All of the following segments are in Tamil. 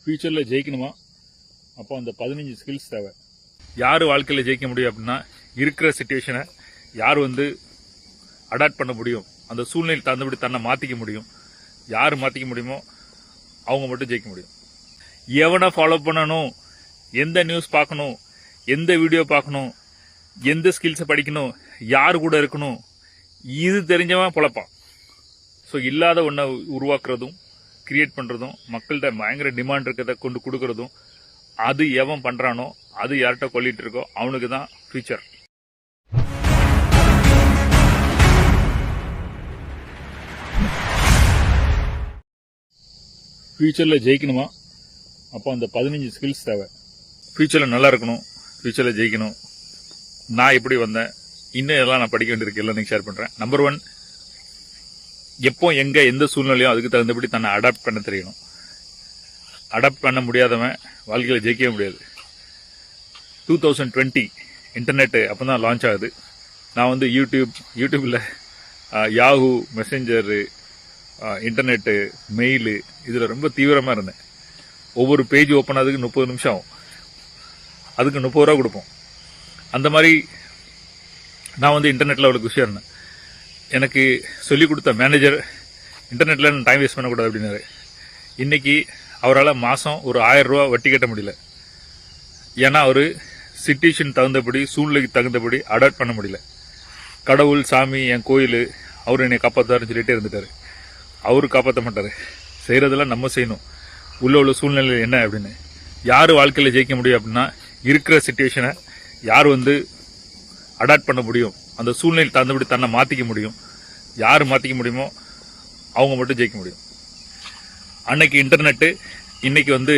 ஃபியூச்சரில் ஜெயிக்கணுமா அப்போ அந்த 15 ஸ்கில்ஸ் தேவை. யார் வாழ்க்கையில் ஜெயிக்க முடியும் அப்படின்னா, இருக்கிற சுச்சுவேஷனை யார் அடாப்ட் பண்ண முடியும், அந்த சூழ்நிலை தகுந்தபடி தன்னை மாற்றிக்க முடியும், யார் மாற்றிக்க முடியுமோ அவங்க மட்டும் ஜெயிக்க முடியும். எவனை ஃபாலோ பண்ணணும், எந்த நியூஸ் பார்க்கணும், எந்த வீடியோ பார்க்கணும், எந்த ஸ்கில்ஸை படிக்கணும், யார் கூட இருக்கணும், இது தெரிஞ்சவன் பொழப்பான். ஸோ இல்லாத ஒன்றை உருவாக்குறதும் கிரியேட் பண்ணுறதும் மக்கள்கிட்ட பயங்கர டிமாண்ட் இருக்கிறத கொண்டு கொடுக்கறதும், அது எவன் பண்ணுறானோ, அது யார்கிட்ட கொல்லிட்டு இருக்கோ அவனுக்கு தான் ஃபியூச்சர். ஃபியூச்சரில் ஜெயிக்கணுமா அப்போ அந்த 15 ஸ்கில்ஸ் தேவை. ஃபியூச்சரில் நல்லா இருக்கணும், ஃபியூச்சரில் ஜெயிக்கணும். நான் எப்படி வந்தேன், இன்னும் எல்லாம் நான் படிக்க வேண்டியிருக்கு, எல்லாம் ஷேர் பண்ணுறேன். நம்பர் 1, எப்போ எங்கே எந்த சூழ்நிலையும் அதுக்கு தகுந்தபடி தன்னை அடாப்ட் பண்ண தெரியணும். அடாப்ட் பண்ண முடியாதவன் வாழ்க்கையில் ஜெயிக்கவே முடியாது. 2020 இன்டர்நெட்டு அப்போ தான் லான்ச் ஆகுது. நான் யூடியூப்பில் யாஹூ, மெசேஞ்சரு, இன்டர்நெட்டு, மெயிலு இதில் ரொம்ப தீவிரமாக இருந்தேன். ஒவ்வொரு பேஜ் ஓப்பன் ஆகுதுக்கு 30 நிமிஷம் ஆகும். அதுக்கு 30 ரூபா கொடுப்போம். அந்த மாதிரி நான் இன்டர்நெட்டில் அவ்வளோ குஷியாக இருந்தேன். எனக்கு சொல்லிக் கொடுத்த மேனேஜர் இன்டர்நெட்டில் நான் டைம் வேஸ்ட் பண்ணக்கூடாது அப்படின்னாரு. இன்றைக்கி அவரால் மாதம் ஒரு 1000 ரூபா வட்டி கட்ட முடியல. ஏன்னா அவர் சிச்சுவேஷன் தகுந்தபடி, சூழ்நிலைக்கு தகுந்தபடி அடாப்ட் பண்ண முடியல. கடவுள், சாமி, என் கோயில், அவர் என்னை காப்பாற்றாருன்னு சொல்லிட்டே இருந்துட்டார். அவரு காப்பாற்ற மாட்டார். செய்கிறதெல்லாம் நம்ம செய்யணும். உள்ள சூழ்நிலை என்ன அப்படின்னு. யார் வாழ்க்கையில் ஜெயிக்க முடியும் அப்படின்னா, இருக்கிற சிச்சுவேஷனை யார் அடாப்ட் பண்ண முடியும், அந்த சூழ்நிலை தகுந்தபடி தன்னை மாற்றிக்க முடியும், யார் மாற்றிக்க முடியுமோ அவங்க மட்டும் ஜெயிக்க முடியும். அன்னைக்கு இன்டர்நெட்டு, இன்னைக்கு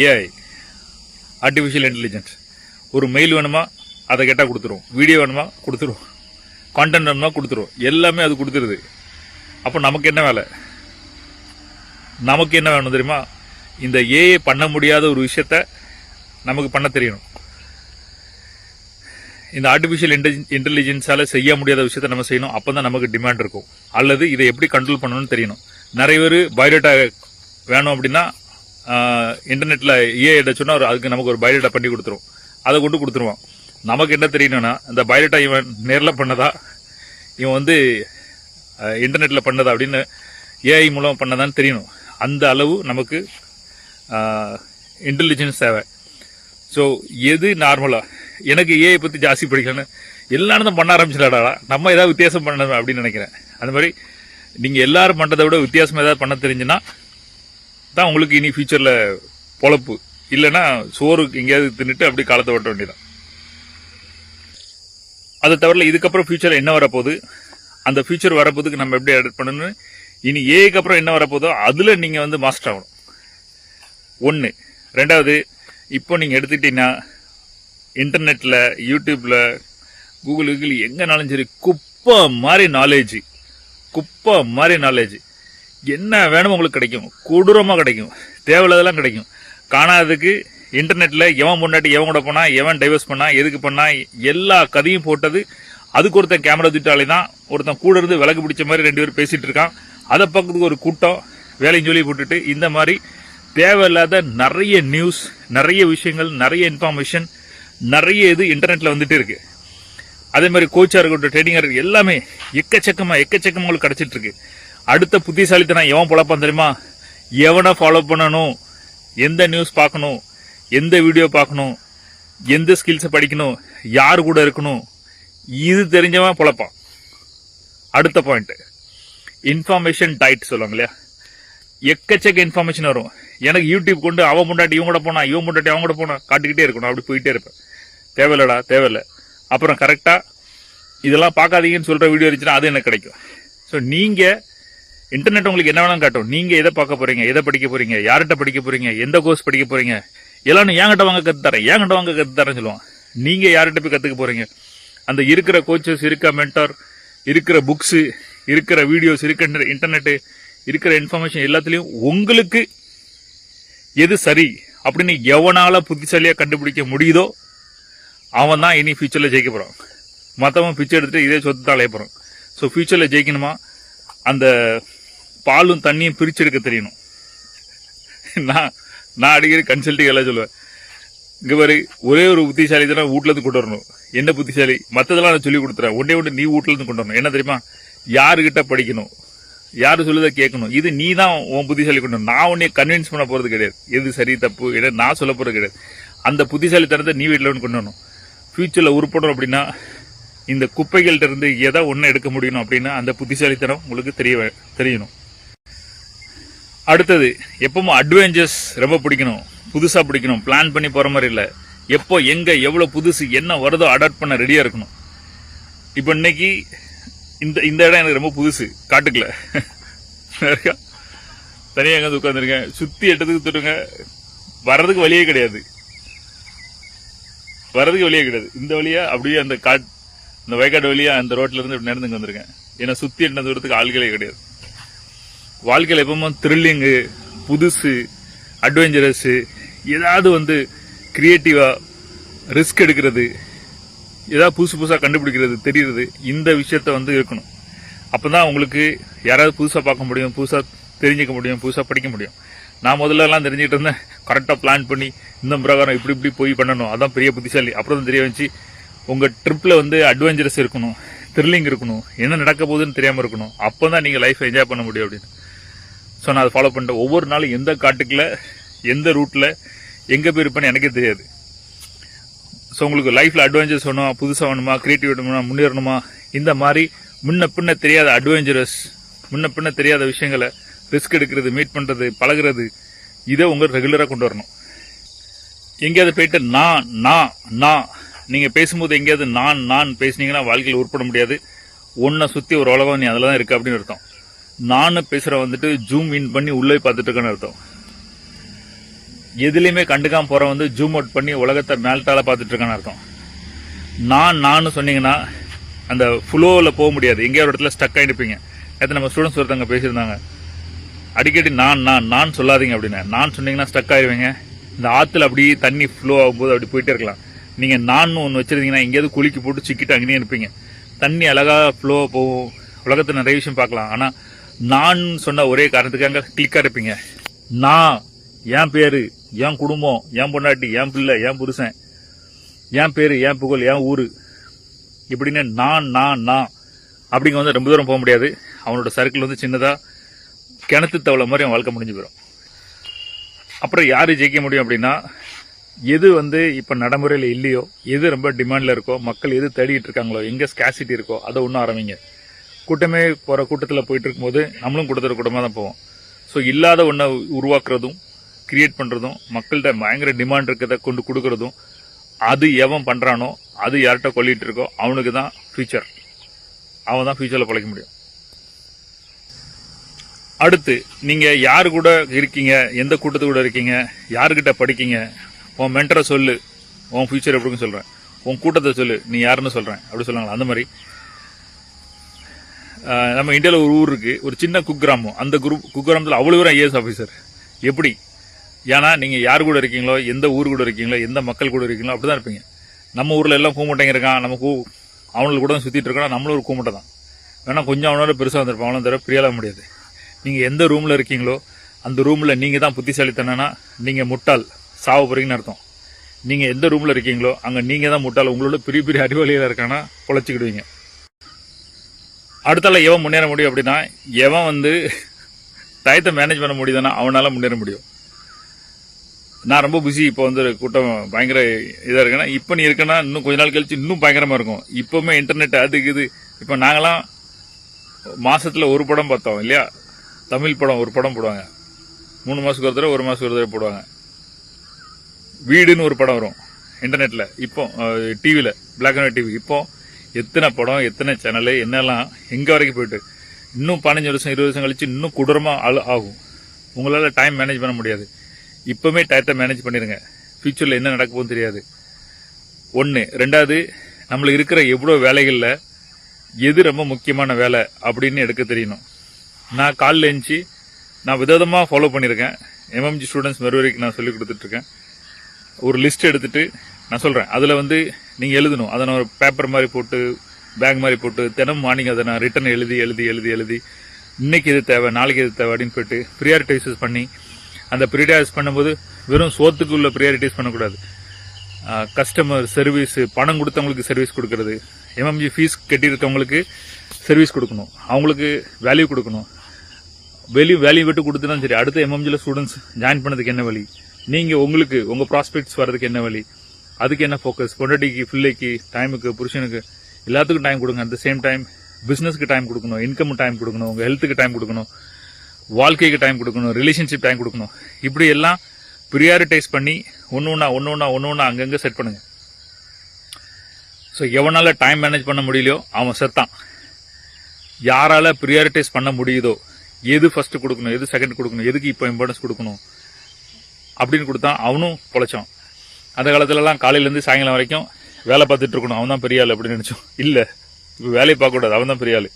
ஏஐ, ஆர்டிஃபிஷியல் இன்டெலிஜென்ஸ். ஒரு மெயில் வேணுமா அதை கேட்டால் கொடுத்துரும், வீடியோ வேணுமா கொடுத்துரும், கான்டென்ட் வேணுமா கொடுத்துரும், எல்லாமே அது கொடுத்துருது. அப்போ நமக்கு என்ன வேலை? நமக்கு என்ன வேணும் தெரியுமா? இந்த ஏஐ பண்ண முடியாத ஒரு விஷயத்த நமக்கு பண்ண தெரியணும். இந்த ஆர்டிஃபிஷியல் இன்டெலிஜென்ஸால செய்ய முடியாத விஷயத்த நம்ம செய்யணும். அப்போ தான் நமக்கு டிமாண்ட் இருக்கும். அல்லது இதை எப்படி கண்ட்ரோல் பண்ணணும்னு தெரியணும். நிறைய பேர் பயோடேட்டா வேணும் அப்படின்னா இன்டர்நெட்டில் ஏஐ சொன்னால் அதுக்கு நமக்கு ஒரு பயோடேட்டா பண்ணி கொடுத்துரும். அதை கொண்டு கொடுத்துருவான். நமக்கு என்ன தெரியணும்னா, இந்த பயோடேட்டா இவன் நேரில் பண்ணதா, இவன் இன்டர்நெட்டில் பண்ணதா அப்படின்னு ஏஐ மூலம் பண்ணதான்னு தெரியணும். அந்த அளவு நமக்கு இன்டெலிஜென்ஸ் தேவை. ஸோ எது நார்மலா, எனக்கு ஏஐ பற்றி ஜாஸ்தி படிக்கலன்னு எல்லாரும் தான் பண்ண ஆரம்பிச்சிடாடா, நம்ம ஏதாவது வித்தியாசம் பண்ணணும் அப்படின்னு நினைக்கிறேன். அந்த மாதிரி நீங்கள் எல்லாரும் பண்ணுறதை விட வித்தியாசம் ஏதாவது பண்ண தெரிஞ்சுன்னா தான் உங்களுக்கு இனி ஃபியூச்சரில் பொழப்பு. இல்லைன்னா சோறு எங்கேயாவது தின்னுட்டு அப்படி காலத்தை ஓட்ட வேண்டியதான். அதை தவிர இதுக்கப்புறம் ஃபியூச்சரில் என்ன வரப்போகுது, அந்த ஃபியூச்சர் வரப்போதுக்கு நம்ம எப்படி அடாப்ட் பண்ணணும்னு, இனி ஏஐக்கு அப்புறம் என்ன வரப்போதோ அதில் நீங்கள் மாஸ்டர் ஆகணும். 1. 2வது, இப்போ நீங்கள் எடுத்துக்கிட்டீங்கன்னா இன்டர்நெட்டில், யூடியூப்பில், கூகுள் எங்கேனாலும் சரி குப்பை மாதிரி நாலேஜ் என்ன வேணுமோ உங்களுக்கு கிடைக்கும். கொடூரமாக கிடைக்கும், தேவையில்லாதெல்லாம் கிடைக்கும். காணாததுக்கு இன்டர்நெட்டில் எவன் முன்னாடி எவன் கூட போனா, எவன் டைவர்ஸ் பண்ணா, எதுக்கு பண்ணா, எல்லா கதையும் போட்டது. அதுக்கு ஒருத்தன் கேமரா தூட்டாலே தான், ஒருத்தன் கூட இருந்து விளக்கு பிடிச்ச மாதிரி 2 பேர் பேசிட்டு இருக்கான். அதை பக்கத்துக்கு ஒரு கூட்டம் வேலையும் சொல்லி போட்டுட்டு, இந்த மாதிரி தேவையில்லாத நிறைய நியூஸ், நிறைய விஷயங்கள், நிறைய இன்ஃபர்மேஷன், நிறைய இது இன்டர்நெட்ல வந்துட்டு இருக்கு. அதே மாதிரி கோச்சா இருக்கட்டும், ட்ரேடிங்கா இருக்கு, எல்லாமே எக்கச்சக்கமா உங்களுக்கு கிடைச்சிட்டு இருக்கு. அடுத்த புத்திசாலித்தனம் எவன் பொழப்பான் தெரியுமா? எவனை ஃபாலோ பண்ணணும், எந்த நியூஸ் பார்க்கணும், எந்த வீடியோ பார்க்கணும், எந்த ஸ்கில்ஸை படிக்கணும், யார் கூட இருக்கணும், இது தெரிஞ்சவன் பொழப்பான். அடுத்த பாயிண்ட், இன்ஃபர்மேஷன் டயட் சொல்லுவாங்க இல்லையா? எக்கச்சக்க இன்ஃபர்மேஷன் வரும். எனக்கு யூடியூப் கொண்டு அவன் முன்னாடி இவன் கூட போனா, இவன் முன்னாடி அவன் கூட போனா காட்டிக்கிட்டே இருக்கணும். அப்படி போயிட்டே இருப்பேன். தேவையில்லை. அப்புறம் கரெக்டா இதெல்லாம் பார்க்காதீங்கன்னு சொல்ற வீடியோ இருந்துச்சுன்னா அது எனக்கு கிடைக்கும். ஸோ நீங்க இன்டர்நெட் உங்களுக்கு என்ன வேணாலும் காட்டும். நீங்க எதை பார்க்க போறீங்க, எதை படிக்க போறீங்க, யார்கிட்ட படிக்க போறீங்க, எந்த கோர்ஸ் படிக்க போறீங்க, எல்லாரும் என்கிட்ட வாங்க கத்துத்தரேன்னு சொல்லுவான். நீங்க யார்கிட்ட போய் கத்துக்க போறீங்க? அந்த இருக்கிற கோச்சஸ், இருக்க மென்டார், இருக்கிற புக்ஸ், இருக்கிற வீடியோஸ், இருக்கிற இன்டர்நெட், இருக்கிற இன்ஃபர்மேஷன் எல்லாத்துலயும் உங்களுக்கு எது சரி அப்படின்னு எவனால புத்திசாலியா கண்டுபிடிக்க முடியுதோ அவன் தான் இனி ஃபியூச்சர்ல ஜெயிக்க போறான். மற்றவன் பிச்சை எடுத்துட்டு இதே சொத்து தான் அலைய போறான். ஸோ ஃபியூச்சர்ல ஜெயிக்கணுமா, அந்த பாலும் தண்ணியும் பிரிச்செடுக்க தெரியணும். நான் அடிக்கடி கன்சல்டிங் எல்லாம் சொல்லுவேன். இங்க பாரு, ஒரே ஒரு புத்திசாலி தான் வீட்டுல இருந்து கொண்டு வரணும். என்ன புத்திசாலி? மத்ததெல்லாம் நான் சொல்லி கொடுத்துறேன். ஒன்னே நீ வீட்டுல இருந்து கொண்டு வரணும். என்ன தெரியுமா? யாருகிட்ட படிக்கணும், யாரு சொல்லுறத கேட்கணும். இது நீ தான் உன் புத்திசாலி கொண்டு வரணும். நான் உன்னை கன்வின்ஸ் பண்ண போறது கிடையாது. எது சரி தப்பு என்ன நான் சொல்ல போறது கிடையாது. அந்த புத்திசாலித்தனத்தை நீ வீட்டுல வந்து கொண்டு வரணும். ஃபியூச்சர்ல உருப்படும் அப்படின்னா இந்த குப்பைகள்ட்ட இருந்து எதை ஒன்னு எடுக்க முடியணும் அப்படின்னா அந்த புத்திசாலித்தனம் உங்களுக்கு தெரியணும். அடுத்தது, எப்பவும் அட்வென்ச்சர்ஸ் ரொம்ப பிடிக்கணும், புதுசா பிடிக்கணும். பிளான் பண்ணி போற மாதிரி இல்ல. எப்போ எங்க எவ்வளவு புதுசு என்ன வருதோ அடாப்ட் பண்ண ரெடியா இருக்கணும். இப்ப இன்னைக்கு இந்த இடம் எனக்கு ரொம்ப புதுசு. காட்டுக்குள்ள தனியாக எங்க உட்காந்துருக்கேன். சுத்தி எட்டத்துக்கு தொட்டுங்க, வர்றதுக்கு வழியே கிடையாது. இந்த வழியா அப்படியே அந்த வயக்காடு வழியா அந்த ரோட்ல இருந்து இப்படி நடந்து வந்திருக்கேன். ஏன்னா சுத்தி எட்ட தூரத்துக்கு ஆள்களே கிடையாது. வாழ்க்கையில் எப்பவுமே த்ரில்லிங்கு, புதுசு, அட்வென்ச்சரஸ், ஏதாவது கிரியேட்டிவா ரிஸ்க் எடுக்கிறது, ஏதாவது புதுசா கண்டுபிடிக்கிறது, தெரியுறது, இந்த விஷயத்த இருக்கணும். அப்பதான் உங்களுக்கு யாராவது புதுசா பார்க்க முடியும், புதுசா தெரிஞ்சுக்க முடியும், புதுசா படிக்க முடியும். நான் முதல்ல எல்லாம் தெரிஞ்சுக்கிட்டு இருந்தேன். கரெக்டா பிளான் பண்ணி இந்த பிரகாரம் இப்படி போய் பண்ணணும், அதான் பெரிய புத்திசாலி. அப்புறம் தான் தெரிய வந்துச்சு, உங்க ட்ரிப்ல அட்வென்ச்சரஸ் இருக்கணும், த்ரில்லிங் இருக்கணும், என்ன நடக்க போகுதுன்னு தெரியாம இருக்கணும். அப்பதான் நீங்க லைஃப் என்ஜாய் பண்ண முடியும் அப்படின்னு. ஸோ நான் அதை ஃபாலோ பண்ணிட்டேன். ஒவ்வொரு நாளும் எந்த காட்டுக்குள்ள எந்த ரூட்ல எங்க போயிருப்பேன்னு எனக்கே தெரியாது. ஸோ உங்களுக்கு லைஃப்ல அட்வென்ச்சர்ஸ் வேணுமா, புதுசா வேணுமா, கிரியேட்டிவ் வேணுமா, முன்னேறணுமா, இந்த மாதிரி முன்ன பின்ன தெரியாத அட்வென்ச்சரஸ், முன்ன பின்ன தெரியாத விஷயங்களை ரிஸ்க் எடுக்கிறது, மீட் பண்றது, பழகிறது, இதை உங்க ரெகுலரா கொண்டு வரணும். எங்கேயாவது போயிட்டு நான் நீங்க பேசும்போது எங்கேயாவது நான் பேசுனீங்கன்னா வாழ்க்கையில் உருப்பட முடியாது. உன்னை சுத்தி ஒரு உலகம் நீ அதுலதான் இருக்கு அப்படின்னு அர்த்தம். நான் பேசுற ஜூம் இன் பண்ணி உள்ளே பார்த்துட்டு இருக்கேன்னு அர்த்தம். எதுலையுமே கண்டுக்காம போற ஜூம் அவுட் பண்ணி உலகத்தை மேல்டால பார்த்துட்டு இருக்கான்னு அர்த்தம். நான் சொன்னீங்கன்னா அந்த ஃப்ளோவில் போக முடியாது. எங்கேயோ ஒரு இடத்துல ஸ்டக் ஆகிடுப்பீங்க. நேற்று நம்ம ஸ்டூடெண்ட்ஸ் ஒருத்தவங்க பேசியிருந்தாங்க, அடிக்கடி நான் சொல்லாதீங்க அப்படின்னு. நான் சொன்னீங்கன்னா ஸ்டக் ஆயிடுவீங்க. இந்த ஆற்றுல அப்படியே தண்ணி ஃப்ளோ ஆகும்போது அப்படி போயிட்டே இருக்கலாம். நீங்கள் நான் ஒன்று வச்சிருந்தீங்கன்னா எங்கேயாவது குளிக்கு போட்டு சிக்கிட்டு அங்கேயே இருப்பீங்க. தண்ணி அழகா ஃப்ளோ போகும், உலகத்தில் நிறைய விஷயம் பார்க்கலாம். ஆனால் நான் சொன்ன ஒரே காரணத்துக்காக கிளிக்கா இருப்பீங்க. நான், என் பேரு, என் குடும்பம், என் பொண்டாட்டி, என் பிள்ளை, என் புருஷன், என் பேரு, என் புகழ், என் ஊரு, இப்படின்னு நான் அப்படிங்க ரொம்ப தூரம் போக முடியாது. அவனோட சர்க்கிள் சின்னதா கிணத்து தவளை மாதிரி அவன் வாழ்க்கை முடிஞ்சு போயிடும். அப்புறம் யாரு ஜெயிக்க முடியும் அப்படின்னா, எது இப்ப நடைமுறையில இல்லையோ, எது ரொம்ப டிமாண்ட்ல இருக்கோ, மக்கள் எது தேடிட்டு இருக்காங்களோ, எங்க ஸ்கேசிட்டி இருக்கோ அதை ஒன்றும் ஆரம்பிங்க. கூட்டமே போற கூட்டத்தில் போயிட்டு இருக்கும்போது நம்மளும் கூட்டமா தான் போவோம். ஸோ இல்லாத ஒன்றை உருவாக்குறதும் கிரியேட் பண்றதும், மக்கள்கிட்ட பயங்கர டிமாண்ட் இருக்கிறத கொண்டு கொடுக்கறதும், அது எவன் பண்றானோ, அது யார்கிட்ட கொல்லிட்டு இருக்கோ அவனுக்கு தான் ஃபியூச்சர். அவன் தான் ஃபியூச்சர்ல பழைக்க முடியும். அடுத்து, நீங்க யாரு கூட இருக்கீங்க, எந்த கூட்டத்து கூட இருக்கீங்க, யாருக்கிட்ட படிக்கீங்க, உன் மென்டரை சொல்லு, உன் ஃபியூச்சர் எப்படின்னு சொல்றேன், உன் கூட்டத்தை சொல்லு, நீ யாருன்னு சொல்றேன் அப்படி சொல்லுவாங்க. அந்த மாதிரி நம்ம இந்தியாவில் ஒரு ஊர் இருக்கு, ஒரு சின்ன குக்கிராமம். அந்த குக்கிராமத்தில் அவ்வளவு பேரும் ஐஏஎஸ் ஆஃபீஸர். எப்படி? ஏன்னா நீங்க யாரு கூட இருக்கீங்களோ, எந்த ஊர் கூட இருக்கீங்களோ, எந்த மக்கள் கூட இருக்கீங்களோ அப்படிதான் இருப்பீங்க. நம்ம ஊர்ல எல்லாம் கூமட்டைங்க இருக்கான், நம்ம அவங்களுக்கு கூட சுத்திட்டு இருக்கோம், நம்மளும் ஒரு கூமட்டை தான். வேணா கொஞ்சம் அவனோட பெருசா வந்திருப்பான், அவனும் தர பிரியால முடியாது. நீங்க எந்த ரூம்ல இருக்கீங்களோ அந்த ரூம்ல நீங்க தான் புத்திசாலித்தனா, நீங்க முட்டாள், சாவ போறீங்கன்னு அர்த்தம். நீங்க எந்த ரூம்ல இருக்கீங்களோ அங்க நீங்க தான் முட்டாள், உங்களோட பெரிய பெரிய அறிவாளியில இருக்கானா பொழைச்சிக்கிடுவீங்க. அடுத்தால எவன் முன்னேற முடியும் அப்படின்னா, எவன் டயத்தை மேனேஜ் பண்ண முடியுதுன்னா அவனால முன்னேற முடியும். நான் ரொம்ப பிஸி, இப்போ கூட்டம் பயங்கர இதா இருக்குன்னா, இப்ப நீ இருக்கன்னா இன்னும் கொஞ்ச நாள் கழிச்சு இன்னும் பயங்கரமா இருக்கும். இப்பவுமே இன்டர்நெட் அதுக்கு இது. இப்ப நாங்கெல்லாம் மாசத்துல ஒரு படம் பார்த்தோம் இல்லையா, தமிழ் படம் ஒரு படம் போடுவாங்க, 3 மாசத்துக்கு ஒரு தடவை, 1 மாசத்துக்கு ஒரு தடவை போடுவாங்க. வீடுன்னு ஒரு படம் வரும் இன்டர்நெட்ல, இப்போ டிவில, பிளாக் அண்ட் ஒயிட் டிவி. இப்போ எத்தனை படம், எத்தனை சேனல், என்னெல்லாம் எங்க வரைக்கும் போயிட்டு, இன்னும் 15 வருஷம் 20 வருஷம் கழிச்சு இன்னும் கொடூரமா ஆகும். உங்களால டைம் மேனேஜ் பண்ண முடியாது. இப்பவுமே டயத்தை மேனேஜ் பண்ணிருங்க. ஃபியூச்சர்ல என்ன நடக்க போகுதுன்னு தெரியாது. ஒன்னு. ரெண்டாவது, நம்மளுக்கு இருக்கிற எவ்வளவு வேலைகள்ல எது ரொம்ப முக்கியமான வேலை அப்படின்னு எடுக்க தெரியணும். நான் காலில் எழுந்துச்சு நான் விதவிதமா ஃபாலோ பண்ணியிருக்கேன். எம்எம்ஜி ஸ்டூடெண்ட்ஸ் மெருவரைக்கு நான் சொல்லி கொடுத்துட்டு இருக்கேன். ஒரு லிஸ்ட் எடுத்துட்டு நான் சொல்றேன், அதுல நீங்க எழுதணும். அதை நான் ஒரு பேப்பர் மாதிரி போட்டு, பேக் மாதிரி போட்டு, தினம் மார்னிங் அதை நான் ரிட்டன் எழுதி இன்னைக்கு இது தேவை, நாளைக்கு இது தேவை அப்படின்னு போயிட்டு ப்ரியாரிட்டைசஸ் பண்ணி அந்த ப்ரியாரிட்டைஸ் பண்ணும்போது வெறும் சோத்துக்கு உள்ள ப்ரியாரிட்டைஸ் பண்ணக்கூடாது. கஸ்டமர் சர்வீஸ், பணம் கொடுத்தவங்களுக்கு சர்வீஸ் கொடுக்கறது, எம்எம்ஜி ஃபீஸ் கட்டியிருக்கவங்களுக்கு சர்வீஸ் கொடுக்கணும், அவங்களுக்கு வேல்யூ கொடுக்கணும். வேல்யூ விட்டு கொடுத்துதான் சரி. அடுத்த எம்எம்ஜியில் ஸ்டூடெண்ட்ஸ் ஜாயின் பண்ணதுக்கு என்ன வழி, நீங்கள் உங்களுக்கு உங்கள் ப்ராஸ்பெக்ட்ஸ் வர்றதுக்கு என்ன வழி, அதுக்கு என்ன ஃபோக்கஸ், பொண்டாட்டிக்கு, பிள்ளைக்கு, டைமுக்கு, புருஷனுக்கு எல்லாத்துக்கும் டைம் கொடுங்க. அட் த சேம் டைம் பிஸ்னஸ்க்கு டைம் கொடுக்கணும், இன்கம் டைம் கொடுக்கணும், உங்கள் ஹெல்த்துக்கு டைம் கொடுக்கணும், வாழ்க்கைக்கு டைம் கொடுக்கணும், ரிலேஷன்ஷிப் டைம் கொடுக்கணும். இப்படி எல்லாம் ப்ரியாரிட்டைஸ் பண்ணி ஒன்று ஒன்றா அங்கங்கே செட் பண்ணுங்க. ஸோ எவனால டைம் மேனேஜ் பண்ண முடியலையோ அவன் செத்தான். யாரால ப்ரியாரிட்டைஸ் பண்ண முடியுதோ, எது ஃபர்ஸ்ட் கொடுக்கணும், எது செகண்ட் கொடுக்கணும், எதுக்கு இப்போ இம்பார்ட்டன்ஸ் கொடுக்கணும் அப்படின்னு கொடுத்தா அவனும் பொழைச்சான். அந்த காலத்துலலாம் காலையிலேருந்து சாயங்காலம் வரைக்கும் வேலை பார்த்துட்டு இருக்கணும், அவன் தான் பெரிய ஆள் அப்படின்னு நினச்சோம். இல்லை, இப்போ வேலையை பார்க்கக்கூடாது, அவன் தான் பெரிய ஆள்.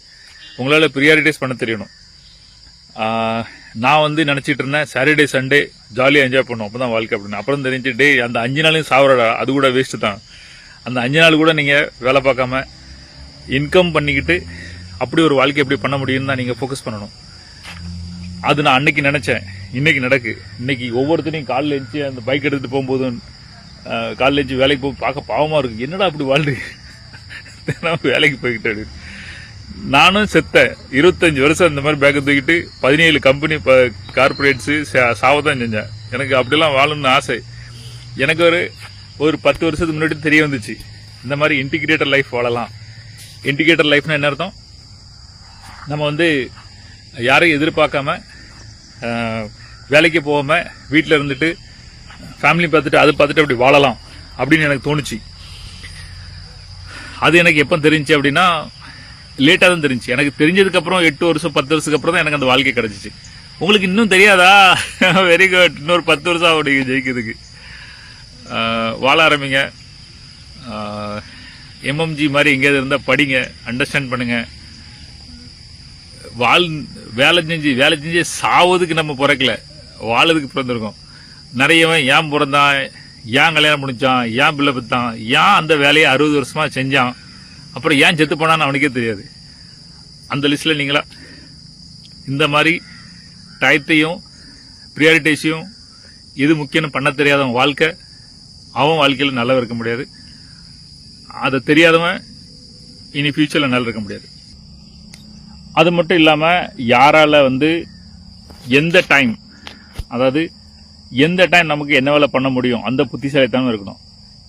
உங்களால் ப்ரியாரிட்டைஸ் பண்ண தெரியணும். நான் நினச்சிட்டு இருந்தேன் சாட்டர்டே சண்டே ஜாலியாக என்ஜாய் பண்ணுவோம், அப்போ தான் வாழ்க்கை அப்படின்னு. அப்புறம் தெரிஞ்சு டே அந்த 5 நாளையும் சாவரடா, அது கூட வேஸ்ட்டு தான். அந்த 5 நாள் கூட நீங்கள் வேலை பார்க்காம இன்கம் பண்ணிக்கிட்டு அப்படி ஒரு வாழ்க்கை எப்படி பண்ண முடியும்னு தான் நீங்கள் ஃபோக்கஸ் பண்ணணும். அது நான் அன்னைக்கு நினச்சேன், இன்னைக்கு நடக்கு. இன்னைக்கு ஒவ்வொருத்தரையும் காலில் எழுந்துச்சு அந்த பைக் எடுத்துகிட்டு போகும்போதும் காலில் எழுந்துச்சு வேலைக்கு போய் பார்க்க பாவமாக இருக்குது. என்னடா அப்படி வாழ்ந்து வேலைக்கு போய்கிட்டு. நானும் செத்தேன் 25 வருஷம் இந்த மாதிரி பேக்கை தூக்கிட்டு 17 கம்பெனி கார்பரேட்ஸு சாவதான் செஞ்சேன். எனக்கு அப்படிலாம் வாழணும்னு ஆசை. எனக்கு ஒரு 10 வருஷத்துக்கு முன்னாடி தெரிய வந்துச்சு, இந்த மாதிரி இன்டிகிரேட்டர் லைஃப் வாழலாம். இன்டிகிரேட்டர் லைஃப்னா என்ன அர்த்தம், நம்ம யாரையும் எதிர்பார்க்காம வேலைக்கு போகாமல் வீட்டில் இருந்துட்டு ஃபேமிலி பார்த்துட்டு அதை பார்த்துட்டு அப்படி வாழலாம் அப்படின்னு எனக்கு தோணுச்சு. அது எனக்கு எப்போ தெரிஞ்சு அப்படின்னா லேட்டாக தான் தெரிஞ்சு. எனக்கு தெரிஞ்சதுக்கப்புறம் 8 வருஷம் 10 வருஷத்துக்கு அப்புறம் தான் எனக்கு அந்த வாழ்க்கை கிடைச்சிச்சு. உங்களுக்கு இன்னும் தெரியாதா? Very good. இன்னொரு 10 வருஷம் அப்படி ஜெயிக்கிறதுக்கு வாழ ஆரம்பிங்க. எம்எம்ஜி மாதிரி எங்கேயாவது இருந்தால் படிங்க, அண்டர்ஸ்டாண்ட் பண்ணுங்க. வேலை செஞ்சு சாவதுக்கு நம்ம பிறக்கல, வாழறதுக்கு பிறந்திருக்கோம். நிறையவன் ஏன் பிறந்தான், ஏன் கல்யாணம் முடிச்சான், ஏன் பிள்ளை பெற்றான், ஏன் அந்த வேலையை 60 வருஷமா செஞ்சான், அப்புறம் ஏன் செத்து போனான்னு அவனுக்கே தெரியாது. அந்த லிஸ்ட்ல நீங்களா இந்த மாதிரி டயத்தையும் ப்ரியாரிட்டைஸையும் எது முக்கியம்னு பண்ண தெரியாதவன் வாழ்க்கை, அவன் வாழ்க்கையில் நல்லா இருக்க முடியாது. அதை தெரியாதவன் இனி ஃபியூச்சர்ல நல்லா இருக்க முடியாது. அது மட்டும் இல்லாமல் யாரால எந்த டைம், அதாவது எந்த டைம் நமக்கு என்ன வேலை பண்ண முடியும் அந்த புத்திசாலித்தனம் இருக்கணும்.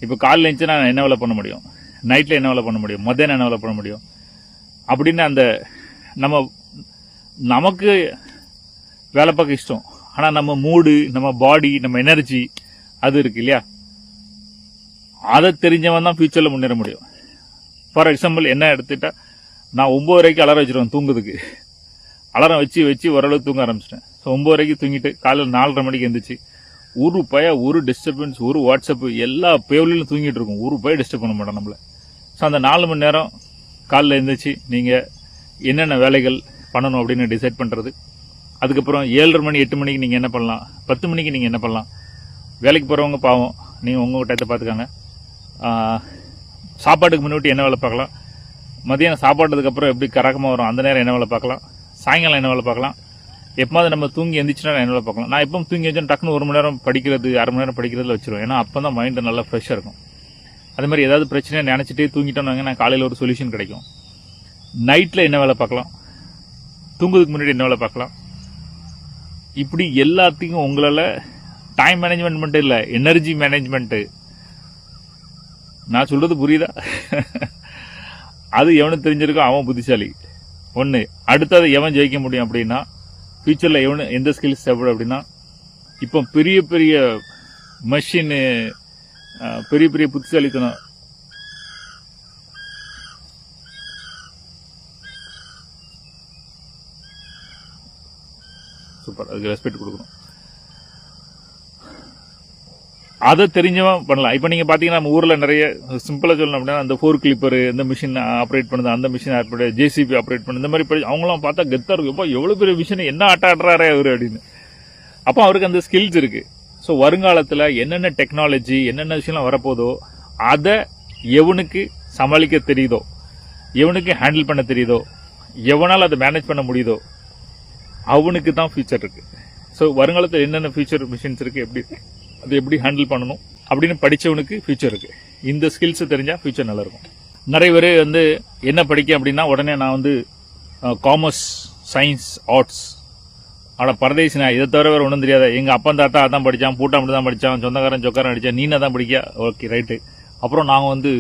இப்போ காலையில் எழுந்துச்சு நான் என்ன வேலை பண்ண முடியும், நைட்டில் என்ன வேலை பண்ண முடியும், மத்தியானம் என்ன வேலை பண்ண முடியும் அப்படின்னு அந்த நமக்கு வேலை பார்க்க இஷ்டம். ஆனால் நம்ம மூடு, நம்ம பாடி, நம்ம எனர்ஜி அது இருக்கு இல்லையா, அதை தெரிஞ்சவன் தான் ஃபியூச்சரில் முன்னேற முடியும். ஃபார் எக்ஸாம்பிள் என்ன எடுத்துட்டா, நான் 9 வரைக்கும் அலாரம் வச்சிருவேன் தூங்குறதுக்கு. அலாரம் வச்சு ஓரளவுக்கு தூங்க ஆரம்பிச்சிட்டேன். ஸோ 9 வரைக்கும் தூங்கிட்டு காலையில் 4:30 மணிக்கு எழுந்திரிச்சு ஒரு டிஸ்டர்பன்ஸ், ஒரு வாட்ஸ்அப், எல்லா பேவலிலும் தூங்கிட்டு இருக்கும். டிஸ்டர்ப் பண்ண மாட்டோம் நம்மள. ஸோ அந்த 4 மணி நேரம் காலையில் எழுந்திரிச்சு நீங்கள் என்னென்ன வேலைகள் பண்ணணும் அப்படின்னு டிசைட் பண்ணுறது. அதுக்கப்புறம் 7:30 மணி 8 மணிக்கு நீங்கள் என்ன பண்ணலாம், 10 மணிக்கு நீங்கள் என்ன பண்ணலாம். வேலைக்கு போகிறவங்க பாவம், நீங்கள் உங்கள் டயத்தை பார்த்துக்காங்க. சாப்பாட்டுக்கு முன்னாடி என்ன வேலை பார்க்கலாம், மதியானம் சாப்பாட்டுக்கப்புறம் எப்படி கரகமாக வரும் அந்த நேரம் என்ன வேலை பார்க்கலாம், சாயங்காலம் என்ன வேலை பார்க்கலாம், எப்போது நம்ம தூங்கி எந்திரிச்சுனா என்ன வேலை பார்க்கலாம். நான் எப்போ தூங்கி வச்சேன் டக்குன்னு 1 மணி நேரம் படிக்கிறது, 1/2 மணி நேரம் படிக்கிறதுல வச்சிருவேன். ஏன்னா அப்போ தான் மைண்டு நல்லா ஃப்ரெஷ்ஷாக இருக்கும். அதே மாதிரி ஏதாவது பிரச்சனையை நினச்சிட்டே தூங்கிட்டோன்னு நான் காலையில் ஒரு சொல்யூஷன் கிடைக்கும். நைட்டில் என்ன வேலை பார்க்கலாம், தூங்குறதுக்கு முன்னாடி என்ன வேலை பார்க்கலாம். இப்படி எல்லாத்தையும் உங்களால் டைம் மேனேஜ்மெண்ட் மட்டும் இல்லை, எனர்ஜி மேனேஜ்மெண்ட்டு. நான் சொல்கிறது புரியுதா? அது எவனுக்கு தெரிஞ்சிருக்கோ அவன் புத்திசாலி ஒன்று. அடுத்தது எவன் ஜெயிக்க முடியும் அப்படின்னா, ஃபியூச்சரில் எந்த ஸ்கில்ஸ் தேவைப்படும் அப்படின்னா, இப்போ பெரிய பெரிய மெஷின், பெரிய பெரிய புத்திசாலித்தனம், சூப்பர், அதுக்கு ரெஸ்பெக்ட் கொடுக்கணும். அதை தெரிஞ்சவன் பண்ணலாம். இப்போ நீங்கள் பார்த்தீங்கன்னா நம்ம ஊரில் நிறைய சிம்பிளாக சொல்லணும் அப்படின்னா, அந்த 4 கிளிப்பர், இந்த மிஷின் ஆப்ரேட் பண்ணுது, அந்த மிஷின் ஆப்ரேட், ஜேசிபி ஆப்ரேட் பண்ணுது, இந்த மாதிரி அவங்களாம் பார்த்தா கெத்தாக இருக்கும். எப்போ எவ்வளோ பெரிய மிஷின், என்ன ஆட்டாடுறாரே அவர் அப்படின்னு. அப்போ அவருக்கு அந்த ஸ்கில்ஸ் இருக்குது. ஸோ வருங்காலத்தில் என்னென்ன டெக்னாலஜி, என்னென்ன விஷயம்லாம் வரப்போதோ அதை எவனுக்கு சமாளிக்க தெரியுதோ, எவனுக்கு ஹேண்டில் பண்ண தெரியுதோ, எவனால் அதை மேனேஜ் பண்ண முடியுதோ அவனுக்கு தான் ஃபியூச்சர் இருக்குது. ஸோ வருங்காலத்தில் என்னென்ன ஃபியூச்சர் மிஷின்ஸ் இருக்குது, அது எப்படி ஹேண்டில் பண்ணணும் அப்படின்னு படித்தவனுக்கு ஃபியூச்சர் இருக்குது. இந்த ஸ்கில்ஸ் தெரிஞ்சால் ஃபியூச்சர் நல்லாயிருக்கும். நிறைய பேர் வந்து என்ன படிக்க அப்படின்னா உடனே நான் வந்து காமர்ஸ், சயின்ஸ், ஆர்ட்ஸ், ஆனால் பரதேசினா இதை தவிர வேறு ஒன்றும் தெரியாத, எங்கள் அப்பா தாத்தா அதான் படித்தான், பூட்டா மட்டும் தான் படித்தான், சொந்தக்காரன் சொக்காரன் அடித்தான், நீனா தான் படிக்க, ஓகே ரைட்டு. அப்புறம் நாங்கள் வந்து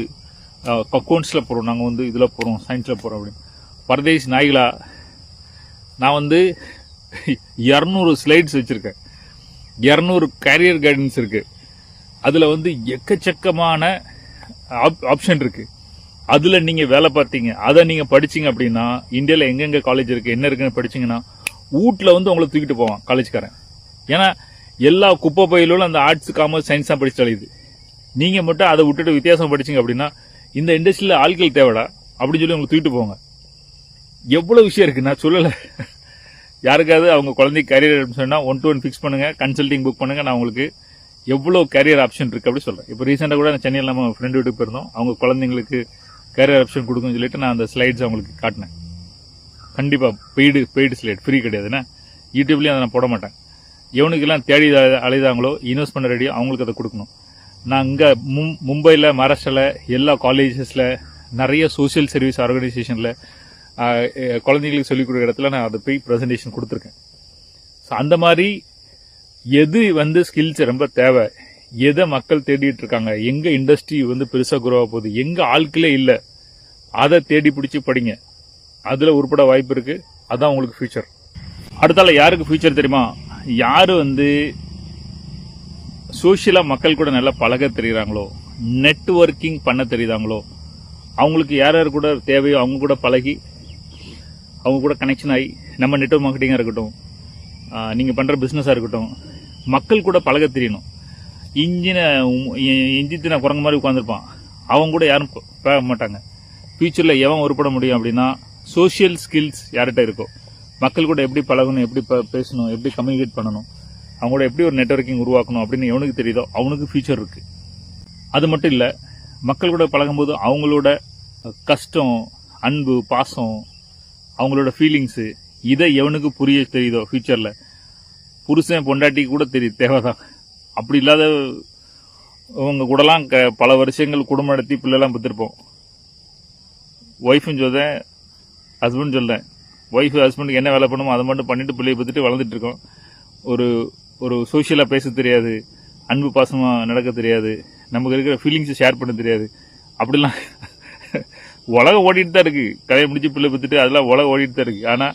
அக்கௌண்ட்ஸில் போகிறோம், நாங்கள் வந்து இதில் போகிறோம், சயின்ஸில் போகிறோம் அப்படின்னு. பரதேசி நாய்களா, நான் வந்து 200 ஸ்லைட்ஸ் வச்சுருக்கேன், 200 கேரியர் கைடன்ஸ் இருக்குது. அதில் வந்து எக்கச்சக்கமான ஆப்ஷன் இருக்குது. அதில் நீங்கள் வேலை பார்த்தீங்க, அதை நீங்கள் படிச்சிங்க அப்படின்னா இந்தியாவில் எங்கெங்கே காலேஜ் இருக்குது, என்ன இருக்குன்னு படிச்சிங்கன்னா வீட்டில் வந்து உங்களை தூக்கிட்டு போவான் காலேஜ்காரன். ஏன்னா எல்லா குப்பை பயிலும் அந்த ஆர்ட்ஸ், காமர்ஸ், சயின்ஸ் தான் படிச்சு அழியுது. நீங்கள் மட்டும் அதை விட்டுட்டு வித்தியாசம் படிச்சிங்க அப்படின்னா இந்த இண்டஸ்ட்ரியில் ஆட்கள் தேவைடா அப்படின்னு சொல்லி உங்களை தூக்கிட்டு போவாங்க. எவ்வளோ விஷயம் இருக்குது, நான் சொல்லலை. யாருக்காவது அவங்க குழந்தைக்கு கேரியர் சொன்னால் 1-to-1 ஃபிக்ஸ் பண்ணுங்கள், கன்சல்டிங் புக் பண்ணுங்கள், நான் உங்களுக்கு எவ்வளோ கேரியர் ஆப்ஷன் இருக்குது அப்படி சொல்கிறேன். இப்போ ரீசெண்டாக கூட நான் சென்னையில் நம்ம ஃப்ரெண்டு வீட்டுக்கு போயிருந்தோம். அவங்க குழந்தைங்களுக்கு கேரியர் ஆப்ஷன் கொடுக்குன்னு சொல்லிட்டு நான் அந்த ஸ்லைட்ஸ் அவங்களுக்கு காட்டினேன். கண்டிப்பாக பெய்டு ஸ்லைட், ஃப்ரீ கிடையாதுன்னா யூடியூப்லேயும் அதை நான் போட மாட்டேன். எவனுக்கெல்லாம் தேடி அழைதாங்களோ, இன்வெஸ்ட் பண்ண ரெடியோ அவங்களுக்கு அதை கொடுக்கணும். நான் இங்கே மும்பையில், மகாராஷ்டிராவில் எல்லா காலேஜஸில், நிறைய சோசியல் சர்வீஸ் ஆர்கனைசேஷனில் குழந்தைங்களுக்கு சொல்லிக் கொடுக்குற இடத்துல நான் அதை போய் ப்ரெசன்டேஷன் கொடுத்துருக்கேன். ஸோ அந்த மாதிரி எது வந்து ஸ்கில்ஸ் ரொம்ப தேவை, எதை மக்கள் தேடிட்டு இருக்காங்க, எங்கே இண்டஸ்ட்ரி வந்து பெருசாக குரோ ஆக போகுது, எங்கே ஆட்களே இல்லை, அதை தேடி பிடிச்சி படிங்க. அதில் உருப்பட வாய்ப்பு இருக்குது. அதான் உங்களுக்கு ஃபியூச்சர். அடுத்தால யாருக்கு ஃபியூச்சர் தெரியுமா? யார் வந்து சோஷியலாக மக்கள் கூட நல்லா பழக தெரியுறாங்களோ, நெட்வொர்க்கிங் பண்ண தெரியுதாங்களோ, அவங்களுக்கு யார் யார் கூட தேவையோ அவங்க கூட பழகி, அவங்க கூட கனெக்ஷன் ஆகி, நம்ம நெட்வொர்க் மார்க்கெட்டிங்காக இருக்கட்டும், நீங்கள் பண்ணுற பிஸ்னஸாக இருக்கட்டும், மக்கள் கூட பழக தெரியணும். இஞ்சித்தின குரங்கு மாதிரி உட்காந்துருப்பான், அவங்க கூட யாரும் பேச மாட்டாங்க. ஃபியூச்சரில் எவன் உருப்பட முடியும் அப்படின்னா சோஷியல் ஸ்கில்ஸ் யார்கிட்ட இருக்கோ, மக்கள் கூட எப்படி பழகணும், எப்படி பேசணும், எப்படி கம்யூனிகேட் பண்ணணும், அவங்க கூட எப்படி ஒரு நெட்வொர்க்கிங் உருவாக்கணும் அப்படின்னு எவனுக்கு தெரியுதோ அவனுக்கு ஃபியூச்சர் இருக்குது. அது மட்டும் இல்லை, மக்கள் கூட பழகும்போது அவங்களோட கஷ்டம், அன்பு, பாசம், அவங்களோட ஃபீலிங்ஸு, இதை எவனுக்கு புரிய தெரியுதோ ஃபியூச்சரில் புருஷன் பொண்டாட்டி கூட தெரியுது, தேவைதான். அப்படி இல்லாத அவங்க கூடலாம் பல வருஷங்கள் குடும்பம் நடத்தி பிள்ளைலாம் பெற்றிருப்போம். ஒய்ஃபுன்னு சொல்றேன், ஹஸ்பண்ட் சொல்றேன். ஒய்ஃபு ஹஸ்பண்டுக்கு என்ன வேலை பண்ணுமோ அதை மட்டும் பண்ணிட்டு பிள்ளையை பற்றிட்டு வளர்ந்துட்டு இருக்கோம். ஒரு சோஷியலாக பேச தெரியாது, அன்பு பாசமாக நடக்க தெரியாது, நமக்கு இருக்கிற ஃபீலிங்ஸை ஷேர் பண்ண தெரியாது. அப்படிலாம் உலகம் ஓடிட்டு தான் இருக்குது. கதையை முடிச்சு பிள்ளை பற்றிட்டு அதெல்லாம் உலகம் ஓடிட்டு தான் இருக்குது. ஆனால்